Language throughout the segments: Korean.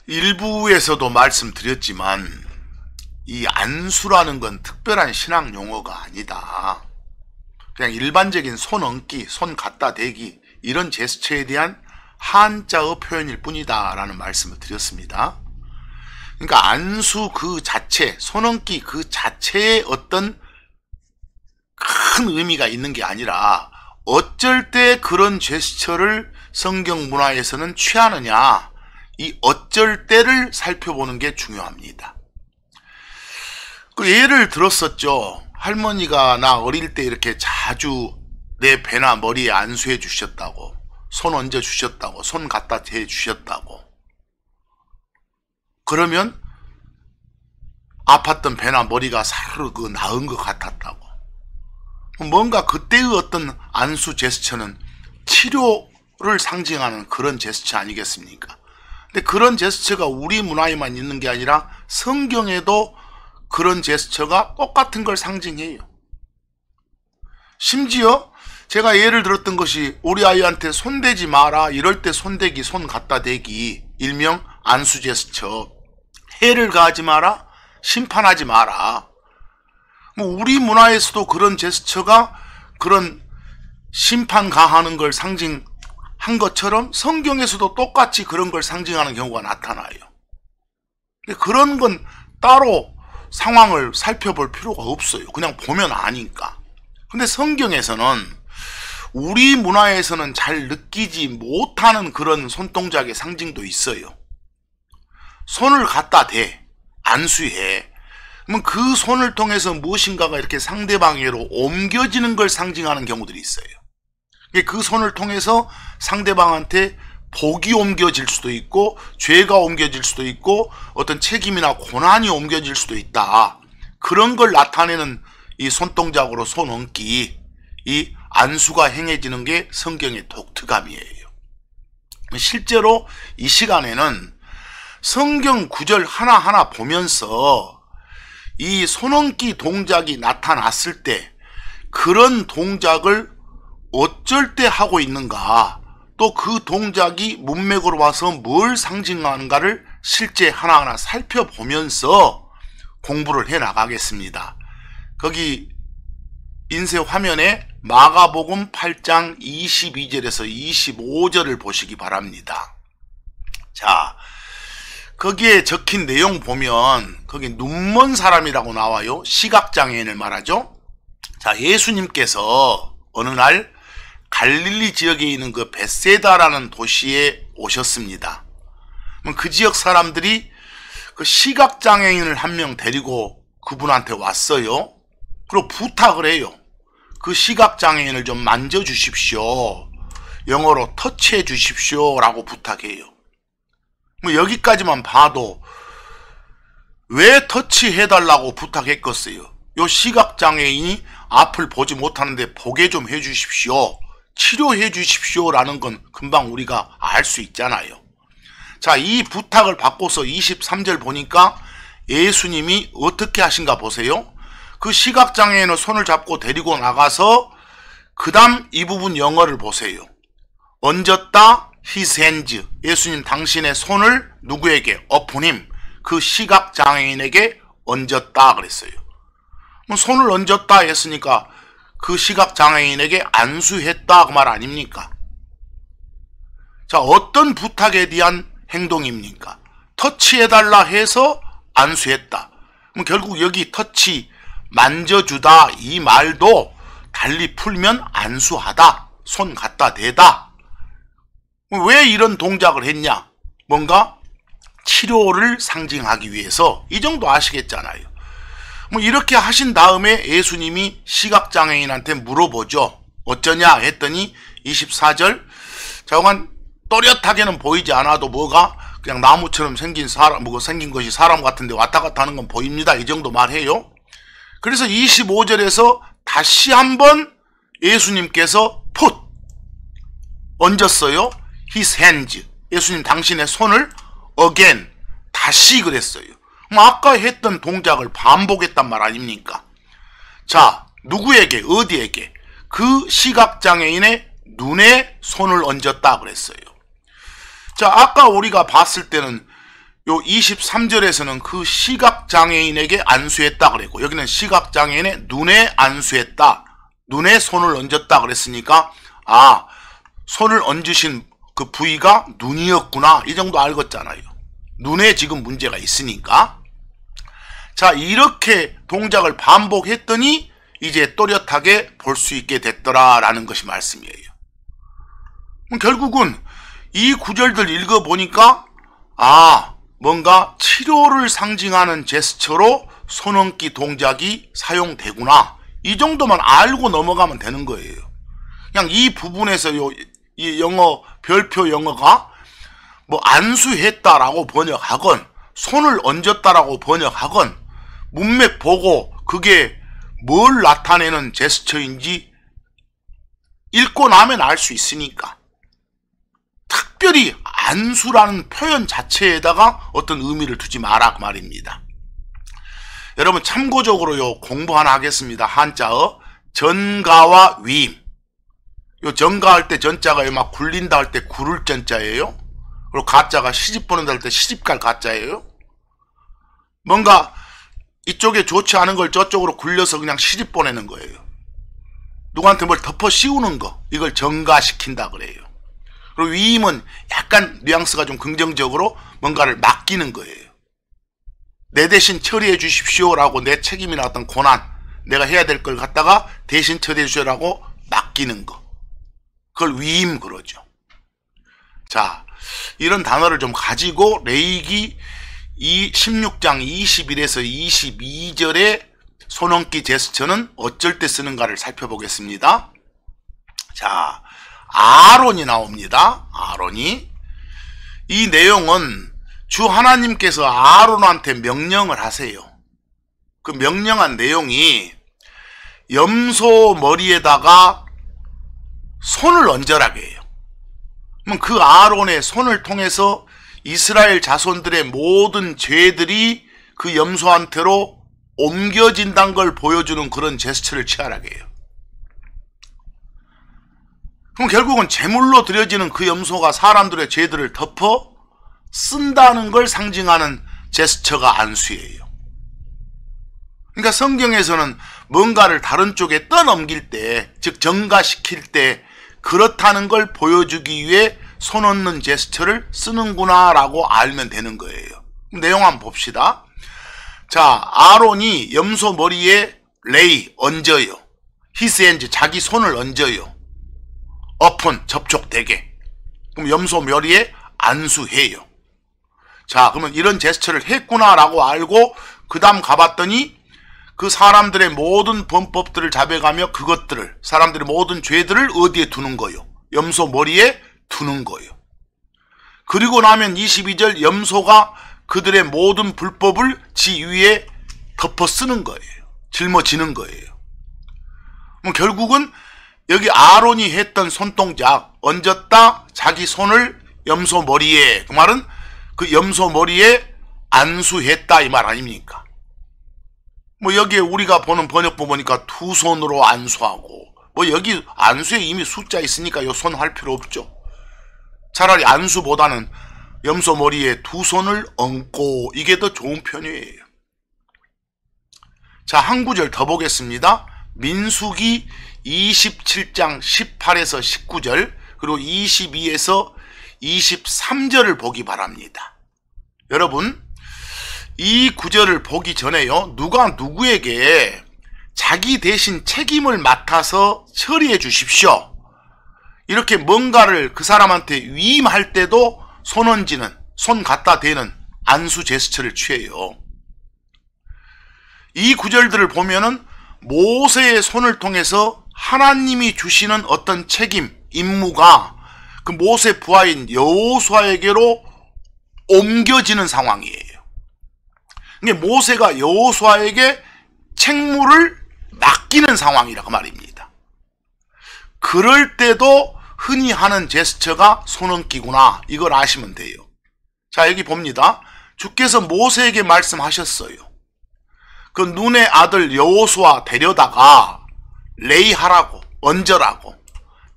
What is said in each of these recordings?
일부에서도 말씀드렸지만 이 안수라는 건 특별한 신앙 용어가 아니다. 그냥 일반적인 손 얹기, 손 갖다 대기 이런 제스처에 대한 한자어 표현일 뿐이다 라는 말씀을 드렸습니다. 그러니까 안수 그 자체, 손 얹기 그 자체에 어떤 큰 의미가 있는 게 아니라 어쩔 때 그런 제스처를 성경 문화에서는 취하느냐, 이 어쩔 때를 살펴보는 게 중요합니다. 그 예를 들었었죠. 할머니가 나 어릴 때 이렇게 자주 내 배나 머리에 안수해 주셨다고, 손 얹어 주셨다고, 손 갖다 대 주셨다고. 그러면 아팠던 배나 머리가 사르르 나은 것 같았다고. 뭔가 그때의 어떤 안수 제스처는 치료를 상징하는 그런 제스처 아니겠습니까? 근데 그런 제스처가 우리 문화에만 있는 게 아니라 성경에도 그런 제스처가 똑같은 걸 상징해요. 심지어 제가 예를 들었던 것이 우리 아이한테 손대지 마라, 이럴 때 손대기, 손 갖다 대기, 일명 안수 제스처. 해를 가하지 마라, 심판하지 마라. 우리 문화에서도 그런 제스처가 그런 심판 가하는 걸 상징한 것처럼 성경에서도 똑같이 그런 걸 상징하는 경우가 나타나요. 그런 건 따로 상황을 살펴볼 필요가 없어요. 그냥 보면 아니까. 근데 성경에서는 우리 문화에서는 잘 느끼지 못하는 그런 손동작의 상징도 있어요. 손을 갖다 대, 안수해. 그러면 그 손을 통해서 무엇인가가 이렇게 상대방에게로 옮겨지는 걸 상징하는 경우들이 있어요. 그 손을 통해서 상대방한테 복이 옮겨질 수도 있고, 죄가 옮겨질 수도 있고, 어떤 책임이나 고난이 옮겨질 수도 있다. 그런 걸 나타내는 이 손동작으로 손 얹기, 이 안수가 행해지는 게 성경의 독특함이에요. 실제로 이 시간에는 성경 구절 하나하나 보면서 이 손얹기 동작이 나타났을 때 그런 동작을 어쩔 때 하고 있는가, 또 그 동작이 문맥으로 와서 뭘 상징하는가를 실제 하나하나 살펴보면서 공부를 해 나가겠습니다. 거기 인쇄 화면에 마가복음 8장 22절에서 25절을 보시기 바랍니다. 자, 거기에 적힌 내용 보면 거기 눈먼 사람이라고 나와요. 시각장애인을 말하죠. 자, 예수님께서 어느 날 갈릴리 지역에 있는 그 벳세다라는 도시에 오셨습니다. 그 지역 사람들이 그 시각장애인을 한 명 데리고 그분한테 왔어요. 그리고 부탁을 해요. 그 시각장애인을 좀 만져주십시오. 영어로 터치해 주십시오 라고 부탁해요. 여기까지만 봐도 왜 터치해달라고 부탁했겠어요? 요 시각장애인이 앞을 보지 못하는데 보게 좀 해주십시오, 치료해 주십시오 라는 건 금방 우리가 알 수 있잖아요. 자, 이 부탁을 받고서 23절 보니까 예수님이 어떻게 하신가 보세요. 그 시각장애인을 손을 잡고 데리고 나가서 그 다음 이 부분 영어를 보세요. 얹었다, his hands. 예수님 당신의 손을 누구에게? upon 그 시각장애인에게 얹었다 그랬어요. 손을 얹었다 했으니까 그 시각장애인에게 안수했다 그 말 아닙니까? 자, 어떤 부탁에 대한 행동입니까? 터치해달라 해서 안수했다. 그럼 결국 여기 터치, 만져주다 이 말도 달리 풀면 안수하다, 손 갖다 대다. 왜 이런 동작을 했냐? 뭔가 치료를 상징하기 위해서. 이 정도 아시겠잖아요. 이렇게 하신 다음에 예수님이 시각장애인한테 물어보죠. 어쩌냐 했더니 24절, 자관 또렷하게는 보이지 않아도 뭐가 그냥 나무처럼 생긴 사람, 생긴 것이 사람 같은데 왔다 갔다 하는 건 보입니다. 이 정도 말해요. 그래서 25절에서 다시 한번 예수님께서 put 얹었어요. his hands. 예수님 당신의 손을 again 다시 그랬어요. 아까 했던 동작을 반복했단 말 아닙니까? 자, 누구에게, 어디에게? 그 시각장애인의 눈에 손을 얹었다 그랬어요. 자, 아까 우리가 봤을 때는 요 23절에서는 그 시각장애인에게 안수했다 그랬고, 여기는 시각장애인의 눈에 안수했다, 눈에 손을 얹었다 그랬으니까 아, 손을 얹으신 그 부위가 눈이었구나, 이 정도 알겠잖아요. 눈에 지금 문제가 있으니까. 자, 이렇게 동작을 반복했더니 이제 또렷하게 볼 수 있게 됐더라라는 것이 말씀이에요. 결국은 이 구절들 읽어보니까 아, 뭔가 치료를 상징하는 제스처로 손얹기 동작이 사용되구나, 이 정도만 알고 넘어가면 되는 거예요. 그냥 이 부분에서 이 영어, 별표 영어가 뭐 안수했다라고 번역하건 손을 얹었다라고 번역하건 문맥 보고 그게 뭘 나타내는 제스처인지 읽고 나면 알 수 있으니까, 특별히 안수라는 표현 자체에다가 어떤 의미를 두지 마라 그 말입니다. 여러분 참고적으로요, 공부 하나 하겠습니다. 한자어 전가와 위임. 요 전가할 때 전자가 막 굴린다 할 때 구를 전자예요. 그리고 가자가 시집 보낸다 할 때 시집갈 가자예요. 뭔가 이쪽에 좋지 않은 걸 저쪽으로 굴려서 그냥 시집 보내는 거예요. 누구한테 뭘 덮어 씌우는 거, 이걸 전가시킨다 그래요. 그리고 위임은 약간 뉘앙스가 좀 긍정적으로 뭔가를 맡기는 거예요. 내 대신 처리해 주십시오라고, 내 책임이나 어떤 고난, 내가 해야 될 걸 갖다가 대신 처리해 주시라고 맡기는 거, 그걸 위임 그러죠. 자, 이런 단어를 좀 가지고 레위기 16장 21에서 22절의 손얹기 제스처는 어쩔 때 쓰는가를 살펴보겠습니다. 자, 아론이 나옵니다. 아론이. 이 내용은 주 하나님께서 아론한테 명령을 하세요. 그 명령한 내용이 염소 머리에다가 손을 얹으라고 해요. 그럼 그 아론의 손을 통해서 이스라엘 자손들의 모든 죄들이 그 염소한테로 옮겨진다는 걸 보여주는 그런 제스처를 취하라고 해요. 그럼 결국은 제물로 드려지는 그 염소가 사람들의 죄들을 덮어 쓴다는 걸 상징하는 제스처가 안수예요. 그러니까 성경에서는 뭔가를 다른 쪽에 떠넘길 때, 즉 전가시킬 때 그렇다는 걸 보여주기 위해 손 얹는 제스처를 쓰는구나 라고 알면 되는 거예요. 내용 한번 봅시다. 자, 아론이 염소 머리에 레이, 얹어요. 히스 핸즈, 자기 손을 얹어요. 오픈, 접촉되게. 그럼 염소 머리에 안수해요. 자, 그러면 이런 제스처를 했구나라고 알고 그 다음 가봤더니 그 사람들의 모든 범법들을 잡아가며 그것들을, 사람들의 모든 죄들을 어디에 두는 거요? 염소 머리에 두는 거요. 그리고 나면 22절 염소가 그들의 모든 불법을 지 위에 덮어 쓰는 거예요. 짊어지는 거예요. 그럼 결국은 여기 아론이 했던 손동작, 얹었다, 자기 손을 염소 머리에, 그 말은 그 염소 머리에 안수했다 이 말 아닙니까? 뭐 여기에 우리가 보는 번역본 보니까 두 손으로 안수하고, 뭐 여기 안수에 이미 숫자 있으니까 요 손 할 필요 없죠. 차라리 안수보다는 염소 머리에 두 손을 얹고, 이게 더 좋은 편이에요. 자, 한 구절 더 보겠습니다. 민수기 27장 18에서 19절, 그리고 22에서 23절을 보기 바랍니다. 여러분, 이 구절을 보기 전에요, 누가 누구에게 자기 대신 책임을 맡아서 처리해 주십시오, 이렇게 뭔가를 그 사람한테 위임할 때도 손 얹는, 손 갖다 대는 안수 제스처를 취해요. 이 구절들을 보면은 모세의 손을 통해서 하나님이 주시는 어떤 책임, 임무가 그 모세 부하인 여호수아에게로 옮겨지는 상황이에요. 그러니까 모세가 여호수아에게 책무를 맡기는 상황이라고 말입니다. 그럴 때도 흔히 하는 제스처가 손얹기구나, 이걸 아시면 돼요. 자, 여기 봅니다. 주께서 모세에게 말씀하셨어요. 그 눈의 아들 여호수아 데려다가 레이하라고, 얹으라고.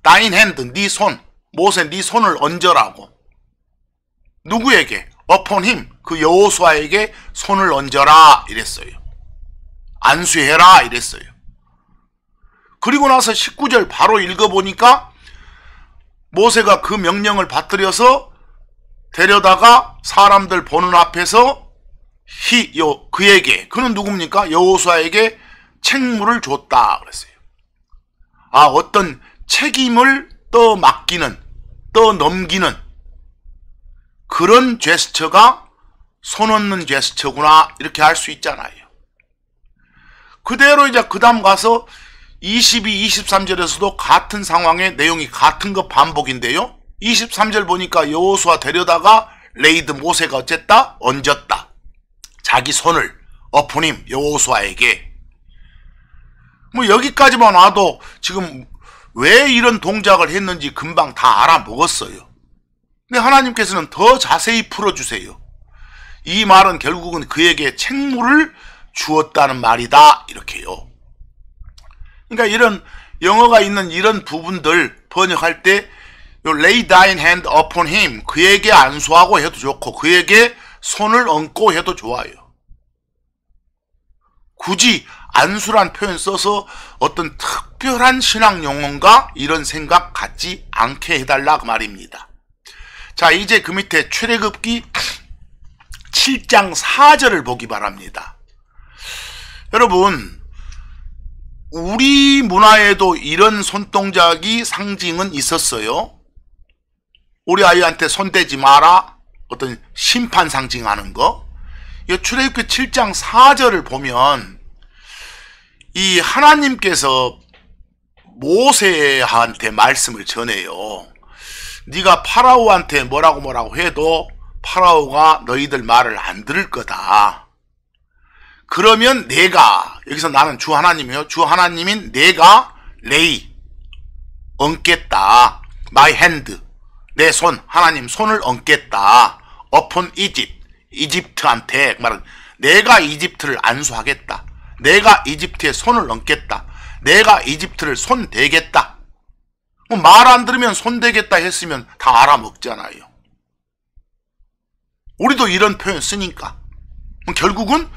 다인 핸드, 네 손, 모세 네 손을 얹으라고. 누구에게? upon him, 그 여호수아에게 손을 얹어라 이랬어요. 안수해라 이랬어요. 그리고 나서 19절 바로 읽어보니까 모세가 그 명령을 받들여서 데려다가 사람들 보는 앞에서 그에게, 그는 누굽니까? 여호수아에게 책무를 줬다 그랬어요. 어떤 책임을 떠맡기는, 떠넘기는 그런 제스처가 손 얹는 제스처구나, 이렇게 할 수 있잖아요. 그대로 이제 그 다음 가서 22, 23절에서도 같은 상황의 내용이 같은 거 반복인데요. 23절 보니까 여호수아 데려다가 레이드 모세가 어쨌다? 얹었다. 자기 손을 어프님 여호수아에게. 뭐 여기까지만 와도 지금 왜 이런 동작을 했는지 금방 다 알아먹었어요. 근데 하나님께서는 더 자세히 풀어주세요. 이 말은 결국은 그에게 책무를 주었다는 말이다, 이렇게요. 그러니까 이런 영어가 있는 이런 부분들 번역할 때 lay thine hand upon him, 그에게 안수하고 해도 좋고 그에게 손을 얹고 해도 좋아요. 굳이 안수란 표현 써서 어떤 특별한 신앙 용어인가 이런 생각 갖지 않게 해달라 그 말입니다. 자, 이제 그 밑에 출애굽기 7장 4절을 보기 바랍니다. 여러분, 우리 문화에도 이런 손동작이 상징은 있었어요. 우리 아이한테 손대지 마라, 어떤 심판 상징하는 거. 이 출애굽기 7장 4절을 보면 이 하나님께서 모세한테 말씀을 전해요. 네가 파라오한테 뭐라고 해도 파라오가 너희들 말을 안 들을 거다. 그러면 내가, 여기서 나는 주 하나님이에요. 주 하나님인 내가 레이 얹겠다. my hand, 내 손, 하나님 손을 얹겠다. upon Egypt, 이집트한테 말은 내가 이집트를 안수하겠다. 내가 이집트에 손을 얹겠다. 내가 이집트를 손대겠다. 말 안 들으면 손대겠다 했으면 다 알아먹잖아요. 우리도 이런 표현 쓰니까 결국은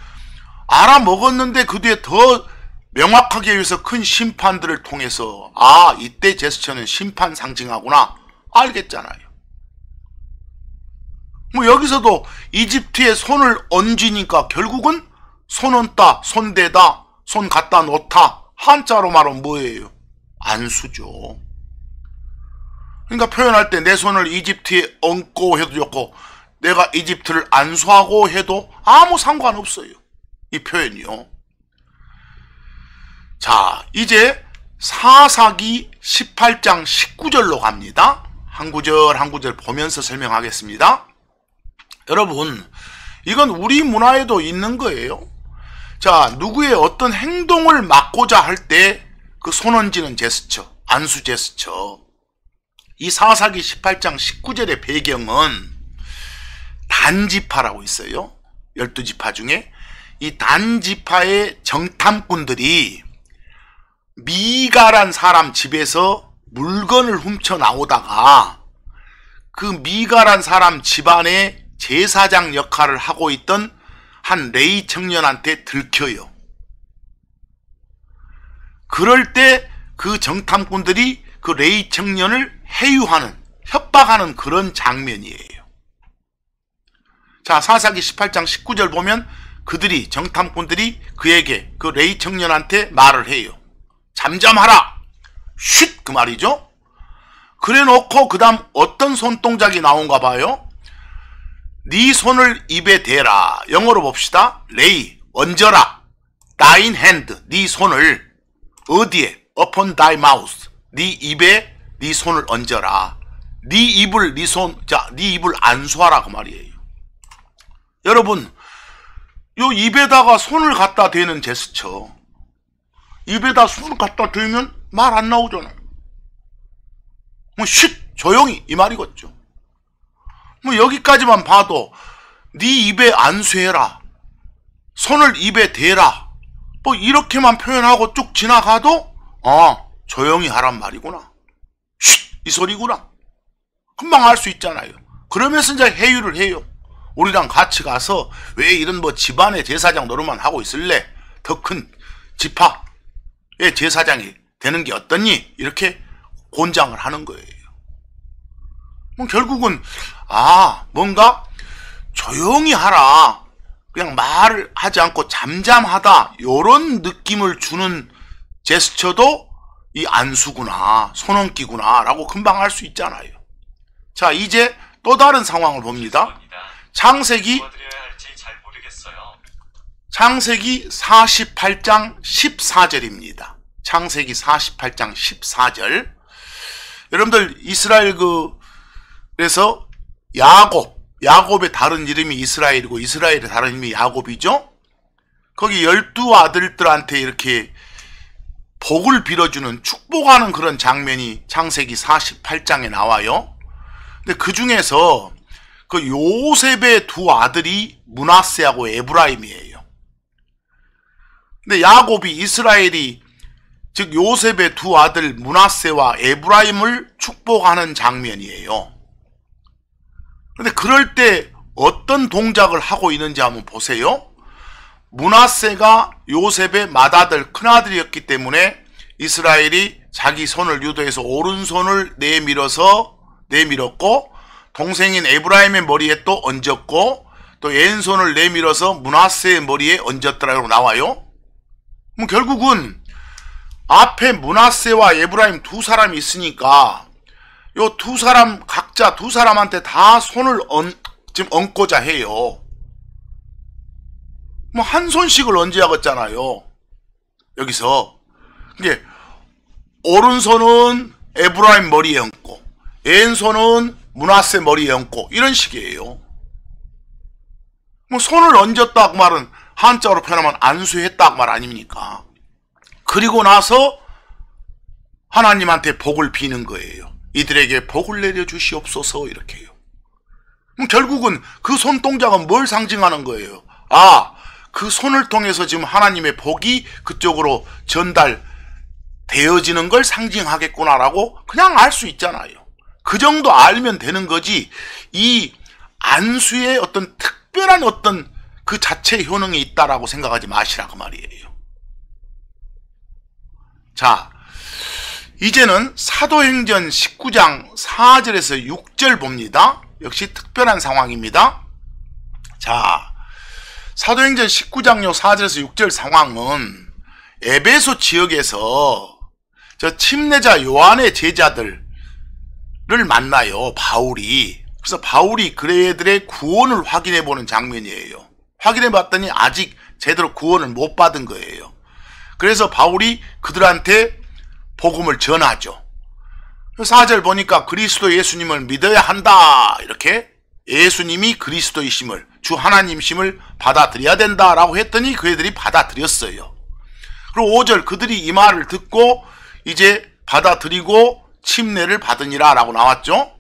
알아먹었는데 그 뒤에 더 명확하게 위해서 큰 심판들을 통해서 이때 제스처는 심판 상징하구나 알겠잖아요. 뭐 여기서도 이집트에 손을 얹으니까 결국은 손 얹다, 손대다, 손 갖다 놓다, 한자로 말하면 뭐예요? 안수죠. 그러니까 표현할 때 내 손을 이집트에 얹고 해도 좋고 내가 이집트를 안수하고 해도 아무 상관없어요. 이 표현이요. 자, 이제 사사기 18장 19절로 갑니다. 한 구절 한 구절 보면서 설명하겠습니다. 여러분, 이건 우리 문화에도 있는 거예요. 자, 누구의 어떤 행동을 막고자 할 때 그 손 얹는 제스처, 안수 제스처. 이 사사기 18장 19절의 배경은 단지파라고 있어요. 12지파 중에 이 단지파의 정탐꾼들이 미가란 사람 집에서 물건을 훔쳐 나오다가 그 미가란 사람 집안의 제사장 역할을 하고 있던 한 레위 청년한테 들켜요. 그럴 때 그 정탐꾼들이 그 레위 청년을 해유하는, 협박하는 그런 장면이에요. 자, 사사기 18장 19절 보면 그들이, 정탐꾼들이 그에게, 그 레위 청년한테 말을 해요. 잠잠하라! 쉿! 그 말이죠. 그래 놓고 그 다음 어떤 손동작이 나온가 봐요. 네 손을 입에 대라. 영어로 봅시다. 레이, 얹어라. thine hand, 네 손을 어디에? upon thy mouth, 네 입에 네 손을 얹어라. 네 입을, 네 손, 자, 네 입을 안수하라 그 말이에요. 여러분, 요 입에다가 손을 갖다 대는 제스처, 입에다 손을 갖다 대면 말 안 나오잖아요. 뭐 쉿! 조용히 이 말이겠죠. 뭐 여기까지만 봐도 네 입에 안수해라, 손을 입에 대라, 뭐 이렇게만 표현하고 쭉 지나가도 조용히 하란 말이구나, 쉿! 이 소리구나, 금방 알 수 있잖아요. 그러면서 이제 해유를 해요. 우리랑 같이 가서 왜 이런 뭐 집안의 제사장 노릇만 하고 있을래? 더 큰 지파의 제사장이 되는 게 어떻니? 이렇게 권장을 하는 거예요. 결국은 뭔가 조용히 하라, 그냥 말을 하지 않고 잠잠하다, 요런 느낌을 주는 제스처도 이 안수구나, 손얹기구나 라고 금방 알 수 있잖아요. 자, 이제 또 다른 상황을 봅니다. 창세기 48장 14절입니다. 창세기 48장 14절. 여러분들 이스라엘 그래서 야곱의 다른 이름이 이스라엘이고 이스라엘의 다른 이름이 야곱이죠. 거기 12아들들한테 이렇게 복을 빌어주는, 축복하는 그런 장면이 창세기 48장에 나와요. 근데 그 중에서 그 요셉의 두 아들이 므낫세하고 에브라임이에요. 근데 야곱이, 이스라엘이, 즉 요셉의 두 아들 므낫세와 에브라임을 축복하는 장면이에요. 근데 그럴 때 어떤 동작을 하고 있는지 한번 보세요. 므낫세가 요셉의 맏아들, 큰아들이었기 때문에 이스라엘이 자기 손을 유도해서 오른손을 내밀었고, 동생인 에브라임의 머리에 또 얹었고, 또 왼손을 내밀어서 므낫세의 머리에 얹었더라고 나와요. 그럼 결국은 앞에 므낫세와 에브라임 두 사람이 있으니까 요 두 사람, 각자 두 사람한테 다 손을 지금 얹고자 해요. 뭐 한 손씩을 얹어야겠잖아요. 여기서 이게 오른손은 에브라임 머리에 얹고 왼손은 므낫세 머리에 얹고 이런 식이에요. 뭐 손을 얹었다 그 말은 한자로 표현하면 안수했다 그 말 아닙니까? 그리고 나서 하나님한테 복을 비는 거예요. 이들에게 복을 내려주시옵소서, 이렇게요. 그럼 결국은 그 손동작은 뭘 상징하는 거예요? 그 손을 통해서 지금 하나님의 복이 그쪽으로 전달되어지는 걸 상징하겠구나라고 그냥 알 수 있잖아요. 그 정도 알면 되는 거지, 이 안수의 어떤 특별한 어떤 그 자체 효능이 있다라고 생각하지 마시라 그 말이에요. 자, 이제는 사도행전 19장 4절에서 6절 봅니다. 역시 특별한 상황입니다. 자, 사도행전 19장요 4절에서 6절 상황은 에베소 지역에서 저 침례자 요한의 제자들을 만나요, 바울이. 그래서 바울이 그들의 구원을 확인해 보는 장면이에요. 확인해 봤더니 아직 제대로 구원을 못 받은 거예요. 그래서 바울이 그들한테 복음을 전하죠. 4절 보니까 그리스도 예수님을 믿어야 한다, 이렇게 예수님이 그리스도이심을, 주 하나님심을 받아들여야 된다라고 했더니 그 애들이 받아들였어요. 그리고 5절 그들이 이 말을 듣고 이제 받아들이고 침례를 받으니라 라고 나왔죠.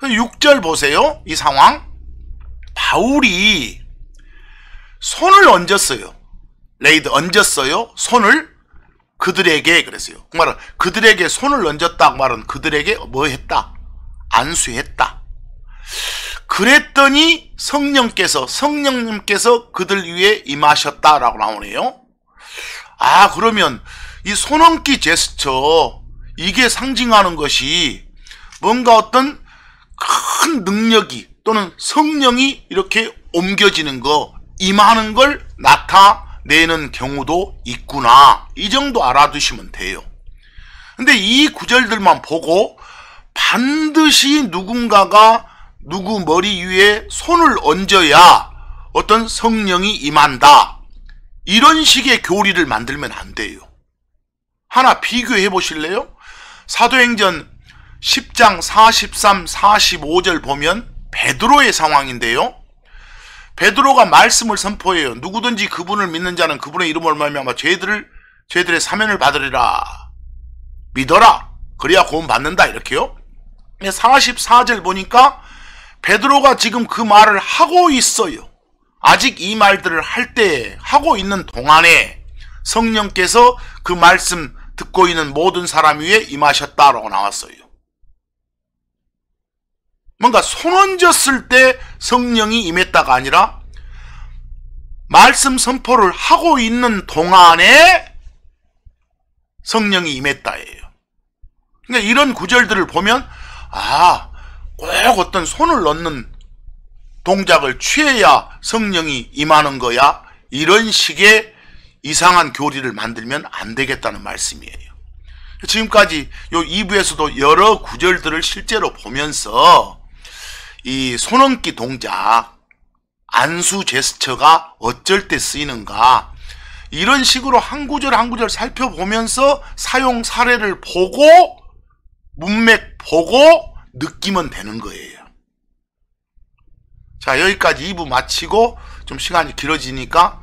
6절 보세요. 이 상황. 바울이 손을 얹었어요. 레이드 얹었어요. 손을 그들에게, 그랬어요. 그 말은 그들에게 손을 얹었다, 그 말은 그들에게 뭐 했다? 안수했다. 그랬더니 성령님께서 그들 위에 임하셨다라고 나오네요. 그러면 이 손얹기 제스처, 이게 상징하는 것이 뭔가 어떤 큰 능력이 또는 성령이 이렇게 옮겨지는 거, 임하는 걸 나타내는 경우도 있구나, 이 정도 알아두시면 돼요. 근데 이 구절들만 보고 반드시 누군가가 누구 머리 위에 손을 얹어야 어떤 성령이 임한다, 이런 식의 교리를 만들면 안 돼요. 하나 비교해 보실래요? 사도행전 10장 43, 45절 보면 베드로의 상황인데요. 베드로가 말씀을 선포해요. 누구든지 그분을 믿는 자는 그분의 이름을 말미암아 죄들의 사면을 받으리라. 믿어라. 그래야 구원 받는다. 이렇게요. 44절 보니까 베드로가 지금 그 말을 하고 있어요. 아직 이 말들을 할 때, 하고 있는 동안에 성령께서 그 말씀 듣고 있는 모든 사람 위에 임하셨다라고 나왔어요. 뭔가 손 얹었을 때 성령이 임했다가 아니라 말씀 선포를 하고 있는 동안에 성령이 임했다예요. 그러니까 이런 구절들을 보면 꼭 어떤 손을 넣는 동작을 취해야 성령이 임하는 거야. 이런 식의 이상한 교리를 만들면 안 되겠다는 말씀이에요. 지금까지 요 2부에서도 여러 구절들을 실제로 보면서 이 손얹기 동작, 안수 제스처가 어쩔 때 쓰이는가, 이런 식으로 한 구절 한 구절 살펴보면서 사용 사례를 보고 문맥 보고 느끼면 되는 거예요. 자, 여기까지 2부 마치고 좀 시간이 길어지니까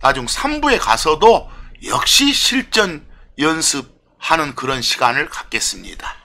나중 3부에 가서도 역시 실전 연습하는 그런 시간을 갖겠습니다.